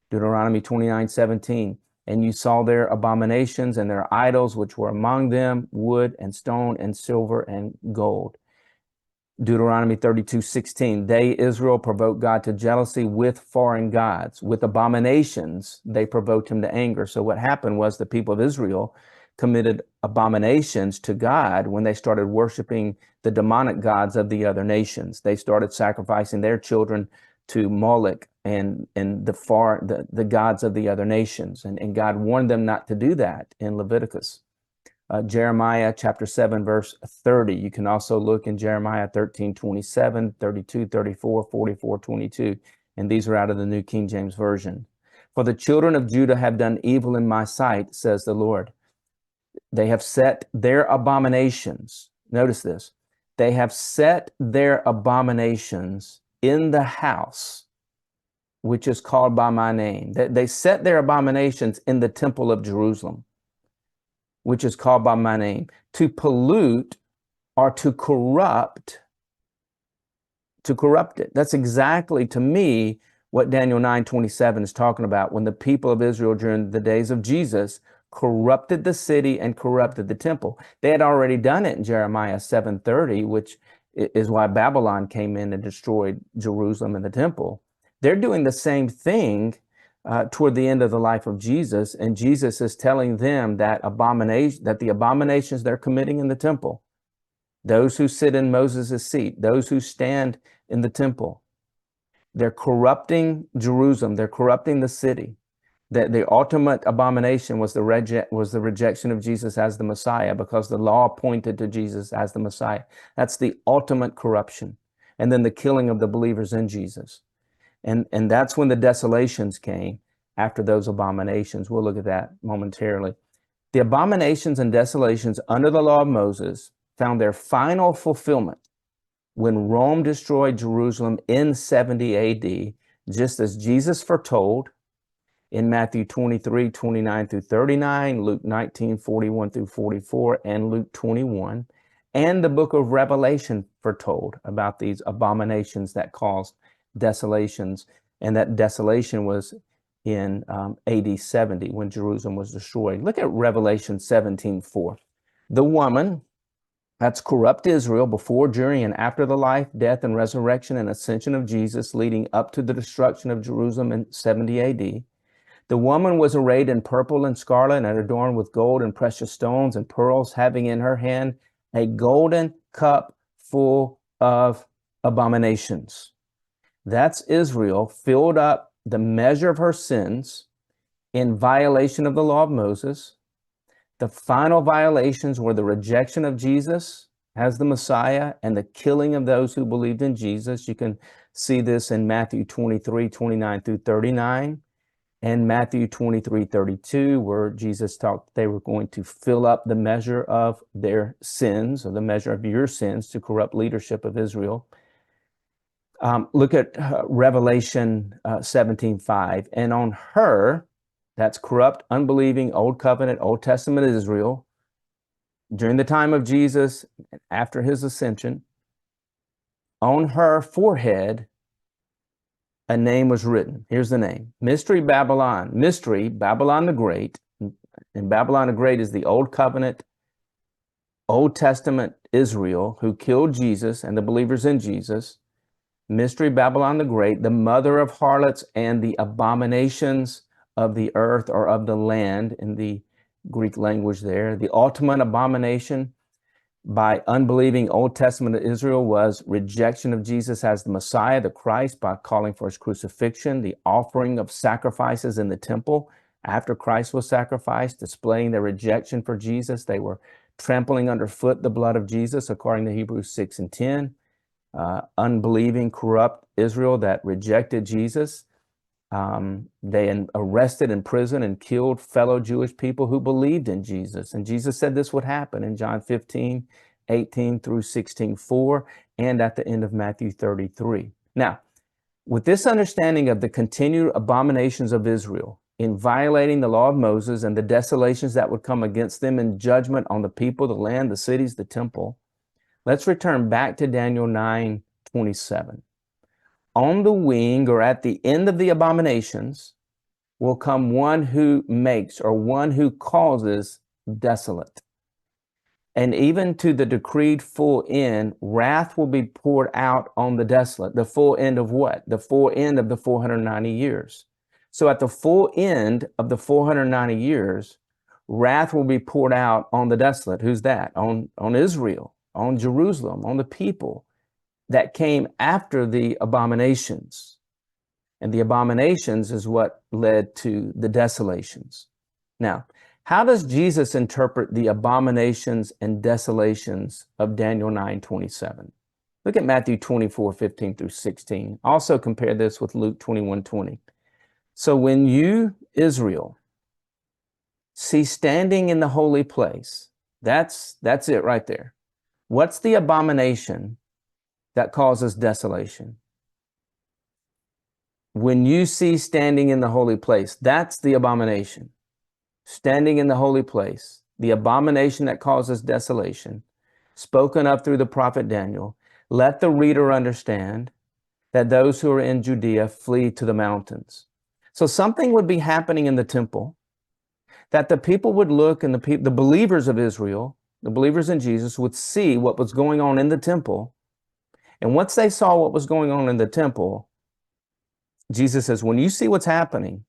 Deuteronomy 29:17, and you saw their abominations and their idols, which were among them, wood and stone and silver and gold. Deuteronomy 32:16, they, Israel, provoked God to jealousy with foreign gods. With abominations, they provoked him to anger. So what happened was the people of Israel committed abominations to God when they started worshiping the demonic gods of the other nations. They started sacrificing their children to Moloch and the gods of the other nations. And God warned them not to do that in Leviticus. Jeremiah chapter 7, verse 30. You can also look in Jeremiah 13:27, 32, 34, 44, 22. And these are out of the New King James Version. For the children of Judah have done evil in my sight, says the Lord. They have set their abominations. Notice this. They have set their abominations in the house, which is called by my name. They set their abominations in the temple of Jerusalem, which is called by my name, to pollute or to corrupt it. That's exactly, to me, what Daniel 9:27 is talking about when the people of Israel during the days of Jesus corrupted the city and corrupted the temple. They had already done it in Jeremiah 7:30, which is why Babylon came in and destroyed Jerusalem and the temple. They're doing the same thing toward the end of the life of Jesus, and Jesus is telling them that the abominations they're committing in the temple, those who sit in Moses' seat, those who stand in the temple, they're corrupting Jerusalem, they're corrupting the city. That the ultimate abomination was the rejection of Jesus as the Messiah, because the law pointed to Jesus as the Messiah. That's the ultimate corruption. And then the killing of the believers in Jesus. And that's when the desolations came after those abominations. We'll look at that momentarily. The abominations and desolations under the law of Moses found their final fulfillment when Rome destroyed Jerusalem in 70 AD, just as Jesus foretold in Matthew 23, 29 through 39, Luke 19, 41 through 44, and Luke 21, and the book of Revelation foretold about these abominations that caused desolations. And that desolation was in AD 70 when Jerusalem was destroyed. Look at Revelation 17:4. The woman, that's corrupt Israel, before, during, and after the life, death, and resurrection and ascension of Jesus, leading up to the destruction of Jerusalem in 70 AD. The woman was arrayed in purple and scarlet and adorned with gold and precious stones and pearls, having in her hand a golden cup full of abominations. That's Israel filled up the measure of her sins in violation of the law of Moses. The final violations were the rejection of Jesus as the Messiah and the killing of those who believed in Jesus. You can see this in Matthew 23, 29 through 39, and Matthew 23, 32, where Jesus talked they were going to fill up the measure of their sins, or the measure of your sins, to corrupt leadership of Israel. Look at Revelation 17:5. And on her, that's corrupt, unbelieving, Old Covenant, Old Testament Israel, during the time of Jesus, after his ascension, on her forehead, a name was written. Here's the name: Mystery Babylon the Great. And Babylon the Great is the Old Covenant, Old Testament Israel who killed Jesus and the believers in Jesus. Mystery Babylon the Great, the mother of harlots and the abominations of the earth, or of the land in the Greek language there. The ultimate abomination by unbelieving Old Testament Israel was rejection of Jesus as the Messiah, the Christ, by calling for his crucifixion, the offering of sacrifices in the temple after Christ was sacrificed, displaying their rejection for Jesus. They were trampling underfoot the blood of Jesus, according to Hebrews 6 and 10. Unbelieving, corrupt Israel that rejected Jesus. They arrested, imprisoned, and killed fellow Jewish people who believed in Jesus. And Jesus said this would happen in John 15, 18 through 16:4, and at the end of Matthew 33. Now, with this understanding of the continued abominations of Israel in violating the law of Moses and the desolations that would come against them in judgment on the people, the land, the cities, the temple, let's return back to Daniel 9:27. On the wing, or at the end of the abominations, will come one who makes, or one who causes, desolate. And even to the decreed full end, wrath will be poured out on the desolate. The full end of what? The full end of the 490 years. So at the full end of the 490 years, wrath will be poured out on the desolate. Who's that? On Israel, on Jerusalem, on the people that came after the abominations. And the abominations is what led to the desolations. Now, how does Jesus interpret the abominations and desolations of Daniel 9:27? Look at Matthew 24:15 through 16. Also compare this with Luke 21:20. So when you, Israel, see standing in the holy place, that's it right there. What's the abomination that causes desolation? When you see standing in the holy place, that's the abomination. Standing in the holy place, the abomination that causes desolation, spoken of through the prophet Daniel. Let the reader understand that those who are in Judea flee to the mountains. So something would be happening in the temple that the people would look, and the believers of Israel, the believers in Jesus, would see what was going on in the temple. And once they saw what was going on in the temple, Jesus says, when you see what's happening,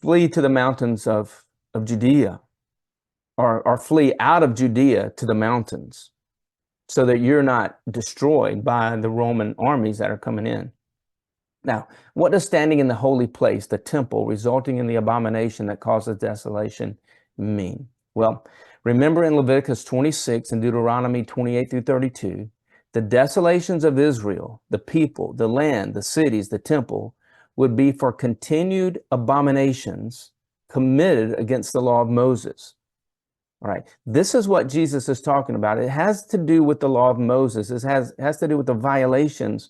flee to the mountains of Judea, or flee out of Judea to the mountains, so that you're not destroyed by the Roman armies that are coming in. Now, what does standing in the holy place, the temple, resulting in the abomination that causes desolation, mean? Well, remember in Leviticus 26 and Deuteronomy 28 through 32, the desolations of Israel, the people, the land, the cities, the temple, would be for continued abominations committed against the law of Moses. All right, this is what Jesus is talking about. It has to do with the law of Moses. It has to do with the violations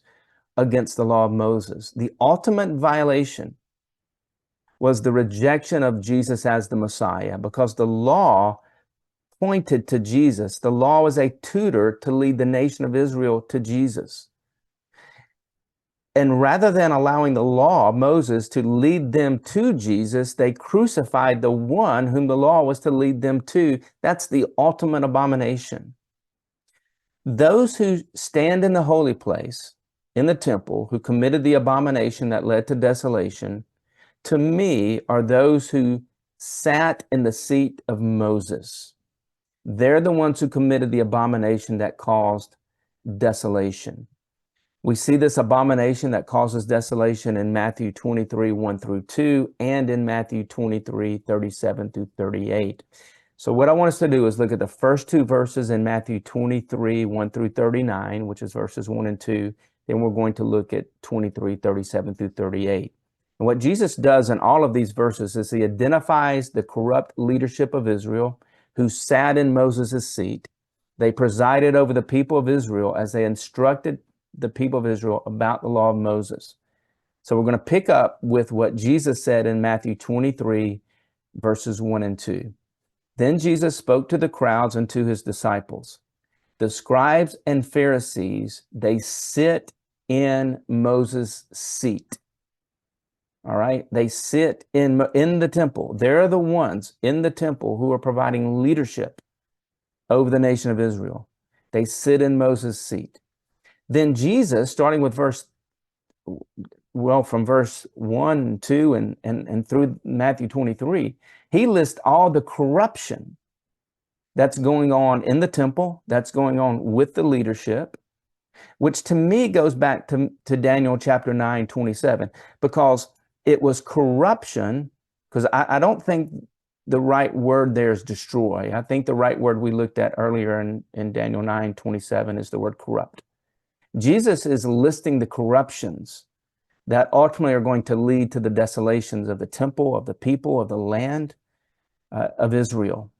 against the law of Moses. The ultimate violation was the rejection of Jesus as the Messiah, because the law pointed to Jesus. The law was a tutor to lead the nation of Israel to Jesus. And rather than allowing the law of Moses to lead them to Jesus, they crucified the one whom the law was to lead them to. That's the ultimate abomination. Those who stand in the holy place, in the temple, who committed the abomination that led to desolation, to me are those who sat in the seat of Moses. They're the ones who committed the abomination that caused desolation. We see this abomination that causes desolation in Matthew 23, 1 through 2, and in Matthew 23, 37 through 38. So what I want us to do is look at the first two verses in Matthew 23, 1 through 39, which is verses 1 and 2. Then we're going to look at 23, 37 through 38. And what Jesus does in all of these verses is he identifies the corrupt leadership of Israel who sat in Moses' seat. They presided over the people of Israel as they instructed the people of Israel about the law of Moses. So we're going to pick up with what Jesus said in Matthew 23, verses 1 and 2. Then Jesus spoke to the crowds and to his disciples. The scribes and Pharisees, they sit in Moses' seat. All right. They sit in the temple. They're the ones in the temple who are providing leadership over the nation of Israel. They sit in Moses' seat. Then Jesus, starting with from verse 1, 2, and through Matthew 23, he lists all the corruption that's going on in the temple, that's going on with the leadership, which to me goes back to Daniel chapter 9, 27, because it was corruption, because I don't think the right word there is destroy. I think the right word we looked at earlier in Daniel 9, 27 is the word corrupt. Jesus is listing the corruptions that ultimately are going to lead to the desolations of the temple, of the people, of the land of Israel.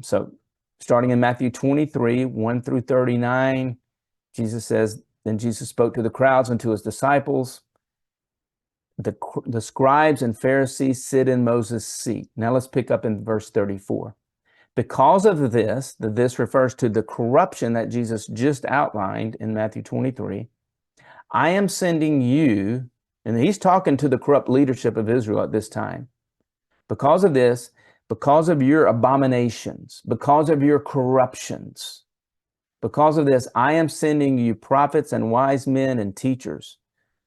So starting in Matthew 23, 1 through 39, Jesus says, then Jesus spoke to the crowds and to his disciples. The scribes and Pharisees sit in Moses' seat. Now let's pick up in verse 34. Because of this refers to the corruption that Jesus just outlined in Matthew 23. I am sending you, and he's talking to the corrupt leadership of Israel at this time. Because of this, because of your abominations, because of your corruptions, because of this, I am sending you prophets and wise men and teachers.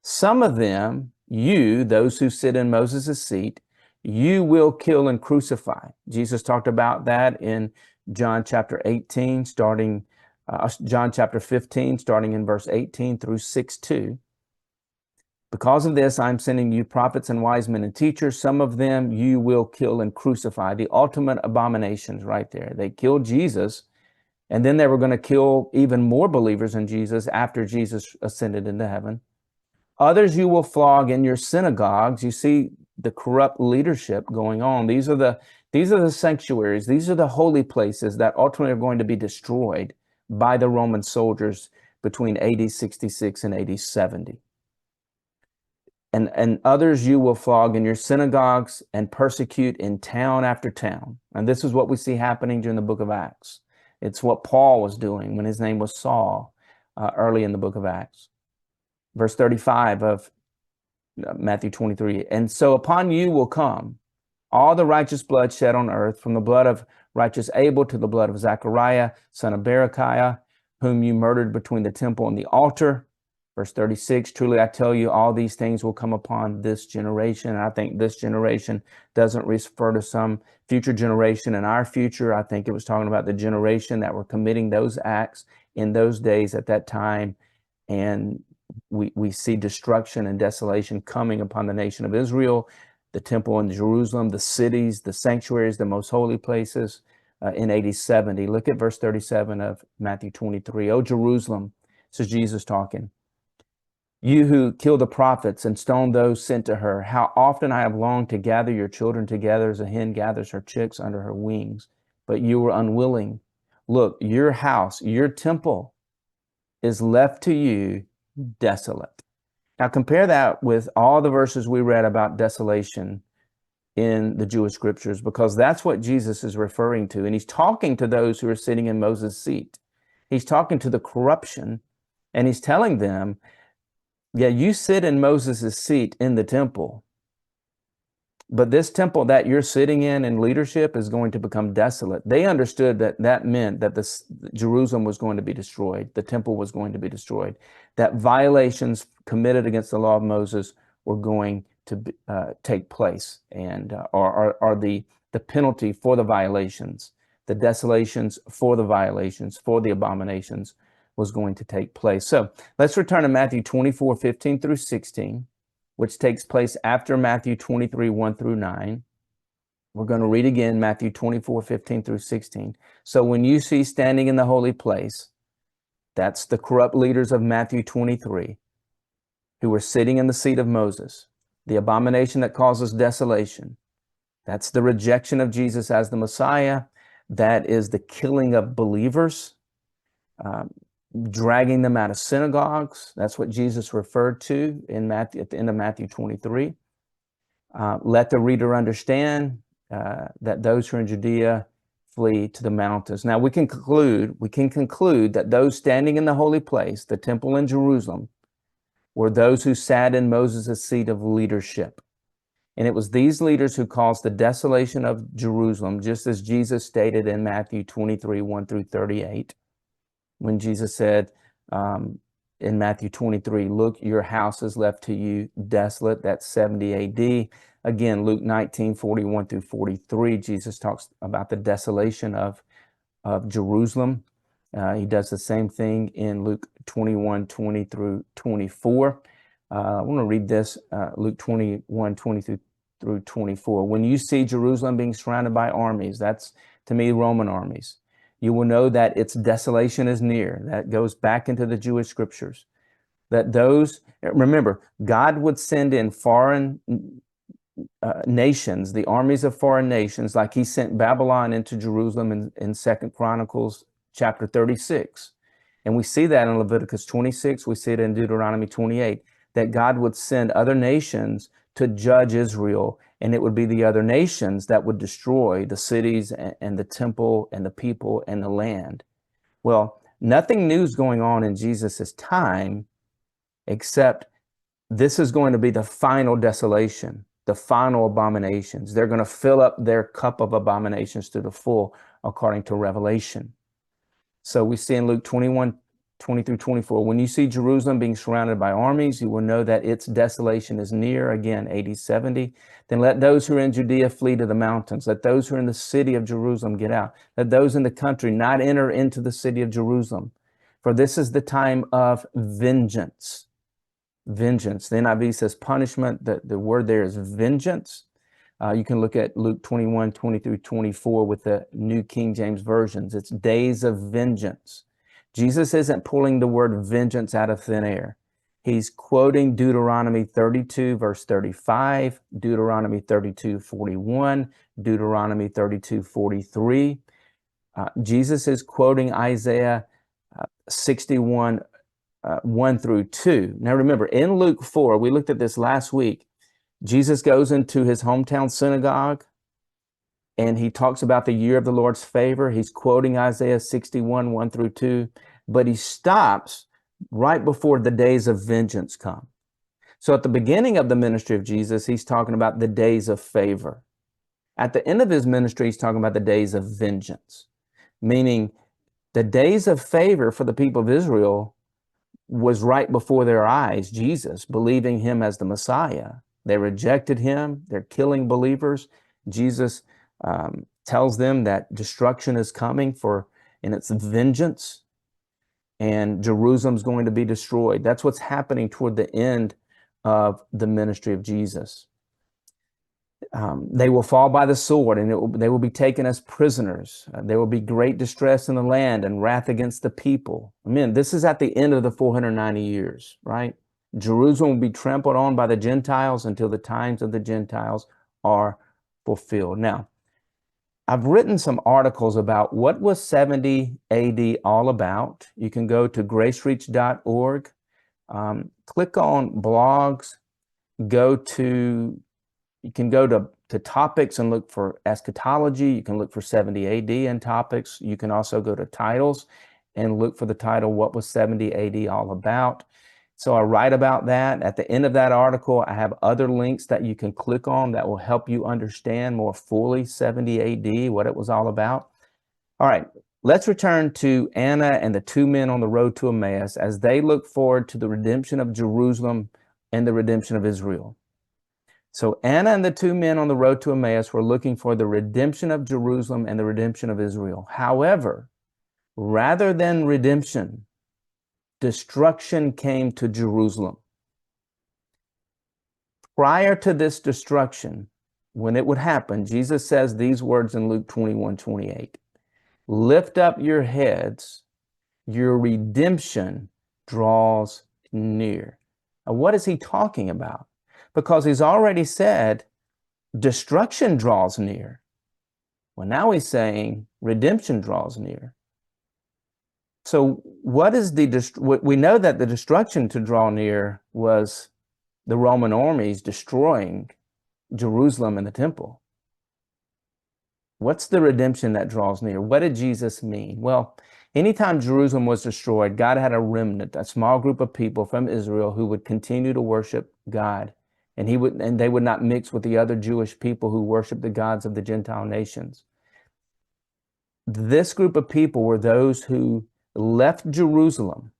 Some of them, you, those who sit in Moses' seat, you will kill and crucify. Jesus talked about that in John chapter 18, John chapter 15, starting in verse 18 through 6:2. Because of this, I'm sending you prophets and wise men and teachers. Some of them you will kill and crucify. The ultimate abominations right there. They killed Jesus, and then they were going to kill even more believers in Jesus after Jesus ascended into heaven. Others you will flog in your synagogues. You see the corrupt leadership going on. These are the sanctuaries. These are the holy places that ultimately are going to be destroyed by the Roman soldiers between AD 66 and AD 70. And others you will flog in your synagogues and persecute in town after town. And this is what we see happening during the book of Acts. It's what Paul was doing when his name was Saul early in the book of Acts. Verse 35 of Matthew 23. And so upon you will come all the righteous blood shed on earth, from the blood of righteous Abel to the blood of Zechariah, son of Berechiah, whom you murdered between the temple and the altar. Verse 36, truly I tell you, all these things will come upon this generation. And I think this generation doesn't refer to some future generation in our future. I think it was talking about the generation that were committing those acts in those days at that time. And we see destruction and desolation coming upon the nation of Israel, the temple in Jerusalem, the cities, the sanctuaries, the most holy places in AD 70. Look at verse 37 of Matthew 23. O Jerusalem, this is Jesus talking. You who kill the prophets and stone those sent to her, how often I have longed to gather your children together as a hen gathers her chicks under her wings, but you were unwilling. Look, your house, your temple is left to you desolate. Now compare that with all the verses we read about desolation in the Jewish scriptures, because that's what Jesus is referring to. And he's talking to those who are sitting in Moses' seat. He's talking to the corruption, and he's telling them, yeah, you sit in Moses' seat in the temple, but this temple that you're sitting in leadership is going to become desolate. They understood that that meant that Jerusalem was going to be destroyed. The temple was going to be destroyed. That violations committed against the law of Moses were going to take place, and are the penalty for the violations, the desolations for the violations, for the abominations was going to take place. So let's return to Matthew 24, 15 through 16, which takes place after Matthew 23, 1 through 9. We're going to read again Matthew 24, 15 through 16. So when you see standing in the holy place, that's the corrupt leaders of Matthew 23, who were sitting in the seat of Moses, the abomination that causes desolation. That's the rejection of Jesus as the Messiah. That is the killing of believers, dragging them out of synagogues. That's what Jesus referred to in Matthew, at the end of Matthew 23. Let the reader understand that those who are in Judea flee to the mountains. Now we can conclude that those standing in the holy place, the temple in Jerusalem, were those who sat in Moses' seat of leadership. And it was these leaders who caused the desolation of Jerusalem, just as Jesus stated in Matthew 23, 1 through 38. When Jesus said in Matthew 23, look, your house is left to you desolate. That's 70 AD. Again, Luke 19, 41 through 43, Jesus talks about the desolation of Jerusalem. He does the same thing in Luke 21, 20 through 24. I want to read this, Luke 21, 20 through 24. When you see Jerusalem being surrounded by armies, that's to me Roman armies, you will know that its desolation is near. That goes back into the Jewish scriptures. That those, remember, God would send in foreign nations, the armies of foreign nations, like he sent Babylon into Jerusalem in 2 Chronicles chapter 36. And we see that in Leviticus 26. We see it in Deuteronomy 28, that God would send other nations to judge Israel, and it would be the other nations that would destroy the cities and the temple and the people and the land. Well, nothing new is going on in Jesus's time, except this is going to be the final desolation, the final abominations. They're going to fill up their cup of abominations to the full, according to Revelation. So we see in Luke 21, 20 through 24, when you see Jerusalem being surrounded by armies, you will know that its desolation is near. Again, AD 70. Then let those who are in Judea flee to the mountains. Let those who are in the city of Jerusalem get out. Let those in the country not enter into the city of Jerusalem. For this is the time of vengeance. Vengeance. The NIV says punishment. The word there is vengeance. You can look at Luke 21, 20 through 24 with the New King James versions. It's days of vengeance. Jesus isn't pulling the word vengeance out of thin air. He's quoting Deuteronomy 32, verse 35, Deuteronomy 32, 41, Deuteronomy 32, 43. Jesus is quoting Isaiah 61, 1 through 2. Now remember, in Luke 4, we looked at this last week, Jesus goes into his hometown synagogue and he talks about the year of the Lord's favor. He's quoting Isaiah 61, 1 through 2, but he stops right before the days of vengeance come. So at the beginning of the ministry of Jesus, he's talking about the days of favor. At the end of his ministry, he's talking about the days of vengeance, meaning the days of favor for the people of Israel was right before their eyes. Jesus, believing him as the Messiah. They rejected him. They're killing believers. Jesus tells them that destruction is coming and it's vengeance, and Jerusalem's going to be destroyed. That's what's happening toward the end of the ministry of Jesus. They will fall by the sword, and they will be taken as prisoners. There will be great distress in the land and wrath against the people. Amen. This is at the end of the 490 years, right? Jerusalem will be trampled on by the Gentiles until the times of the Gentiles are fulfilled. Now, I've written some articles about what was 70 AD all about. You can go to gracereach.org, click on blogs, you can go to topics and look for eschatology. You can look for 70 AD in topics. You can also go to titles and look for the title, What Was 70 AD All About? So I write about that. At the end of that article, I have other links that you can click on that will help you understand more fully 70 AD, what it was all about. All right, let's return to Anna and the two men on the road to Emmaus as they look forward to the redemption of Jerusalem and the redemption of Israel. So Anna and the two men on the road to Emmaus were looking for the redemption of Jerusalem and the redemption of Israel. However, rather than redemption, destruction came to Jerusalem. Prior to this destruction, when it would happen, Jesus says these words in Luke 21:28. Lift up your heads, your redemption draws near. Now, what is he talking about? Because he's already said destruction draws near. Well, now he's saying redemption draws near. So what is we know that the destruction to draw near was the Roman armies destroying Jerusalem and the temple. What's the redemption that draws near? What did Jesus mean? Well, anytime Jerusalem was destroyed, God had a remnant, a small group of people from Israel who would continue to worship God. And they would not mix with the other Jewish people who worship the gods of the Gentile nations. This group of people were those who left Jerusalem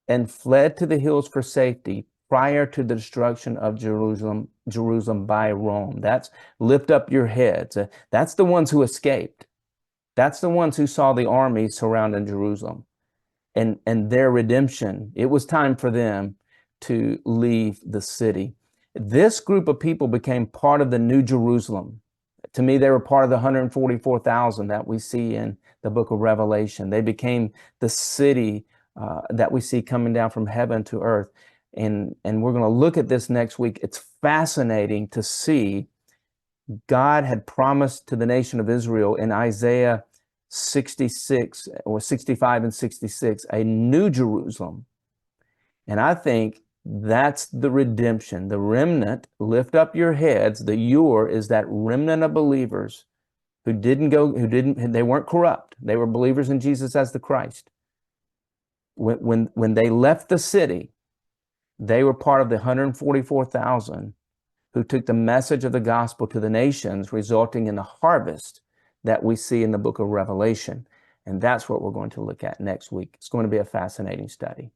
and fled to the hills for safety prior to the destruction of Jerusalem by Rome. That's lift up your heads. That's the ones who escaped. That's the ones who saw the army surrounding Jerusalem and their redemption. It was time for them to leave the city. This group of people became part of the New Jerusalem. To me, they were part of the 144,000 that we see in the book of Revelation. They became the city that we see coming down from heaven to earth. And we're going to look at this next week. It's fascinating to see God had promised to the nation of Israel in Isaiah 66 or 65 and 66, a new Jerusalem. And I think that's the redemption, the remnant. Lift up your heads. The your is that remnant of believers who they weren't corrupt. They were believers in Jesus as the Christ. When they left the city, they were part of the 144,000 who took the message of the gospel to the nations, resulting in the harvest that we see in the book of Revelation. And that's what we're going to look at next week. It's going to be a fascinating study.